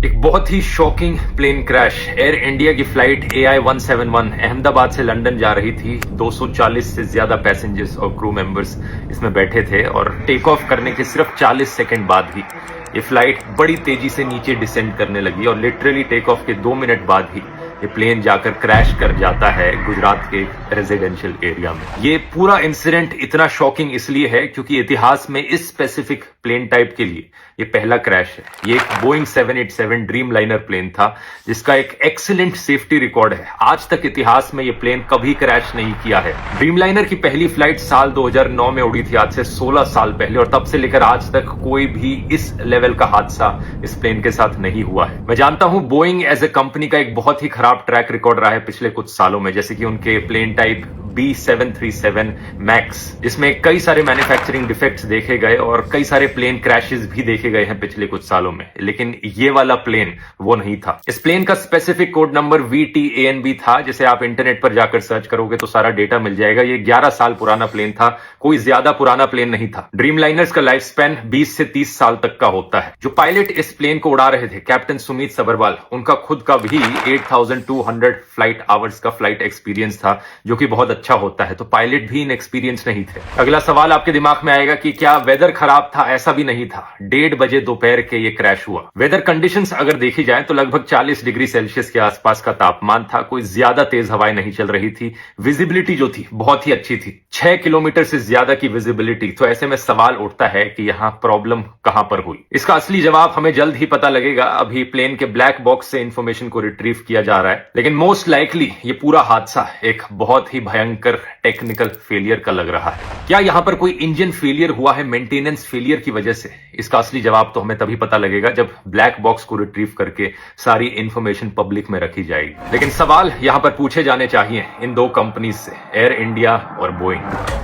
एक बहुत ही shocking plane crash. Air India की फ्लाइट AI-171 अहमदाबाद से लंदन जा रही थी। 240 से ज्यादा पैसेंजर्स और क्रू मेंबर्स इसमें बैठे थे और टेक ऑफ करने के सिर्फ 40 सेकंड बाद ही ये फ्लाइट बड़ी तेजी से नीचे डिसेंड करने लगी और लिटरली टेक ऑफ के 2 मिनट बाद ही ये प्लेन जाकर क्रैश कर जाता है गुजरात के रेजिडेंशियल एरिया में। ये पूरा इंसिडेंट इतना शॉकिंग इसलिए है क्योंकि इतिहास में इस स्पेसिफिक प्लेन टाइप के लिए ये पहला क्रैश है। ये एक बोइंग 787 ड्रीम लाइनर प्लेन था जिसका एक एक्सीलेंट सेफ्टी रिकॉर्ड है। आज तक इतिहास में ये प्लेन कभी क्रैश नहीं किया है। ड्रीम लाइनर की पहली फ्लाइट साल 2009 में उड़ी थी, आज से 16 साल पहले, और तब से लेकर आज तक कोई भी इस लेवल का हादसा इस प्लेन के साथ नहीं हुआ है। मैं जानता हूं बोइंग एज ए कंपनी का एक बहुत ही खराब ट्रैक रिकॉर्ड रहा है पिछले कुछ सालों में, जैसे कि उनके प्लेन टाइप B737 मैक्स, जिसमें कई सारे मैन्युफैक्चरिंग डिफेक्ट्स देखे गए और कई सारे प्लेन क्रैशेस भी देखे गए हैं पिछले कुछ सालों में, लेकिन ये वाला प्लेन वो नहीं था। इस प्लेन का स्पेसिफिक कोड नंबर VTANB था, जिसे आप इंटरनेट पर जाकर सर्च करोगे तो सारा डेटा मिल जाएगा। ये 11 साल पुराना प्लेन था, कोई ज्यादा पुराना प्लेन नहीं था। ड्रीम लाइनर्स का लाइफ स्पैन 20 से 30 साल तक का होता है। जो पायलट इस प्लेन को उड़ा रहे थे, कैप्टन सुमित सबरवाल, उनका खुद का भी 8200 फ्लाइट आवर्स का फ्लाइट एक्सपीरियंस था, जो कि बहुत अच्छा होता है। तो पायलट भी इनएक्सपीरियंस नहीं थे। अगला सवाल आपके दिमाग में आएगा कि क्या वेदर खराब था? ऐसा भी नहीं था। 1:30 बजे दोपहर के ये क्रैश हुआ। वेदर कंडीशंस अगर देखी जाए तो लगभग 40 डिग्री सेल्सियस के आसपास का तापमान था। कोई ज्यादा तेज हवाएं नहीं चल रही थी। विजिबिलिटी जो थी बहुत ही अच्छी थी, 6 किलोमीटर से ज्यादा की विजिबिलिटी। तो ऐसे में सवाल उठता है कि यहां प्रॉब्लम कहां पर हुई। इसका असली जवाब हमें जल्द ही पता लगेगा। अभी प्लेन के ब्लैक बॉक्स से इंफॉर्मेशन को रिट्रीव किया जा रहा है, लेकिन मोस्ट लाइकली ये पूरा हादसा एक बहुत ही भयंकर टेक्निकल फेलियर का लग रहा है। क्या यहां पर कोई इंजन फेलियर हुआ है मेंटेनेंस फेलियर की वजह से? इसका असली जवाब तो हमें तभी पता लगेगा जब ब्लैक बॉक्स को रिट्रीव करके सारी इंफॉर्मेशन पब्लिक में रखी जाएगी। लेकिन सवाल यहां पर पूछे जाने चाहिए इन दो कंपनीज से, एयर इंडिया और बोइंग।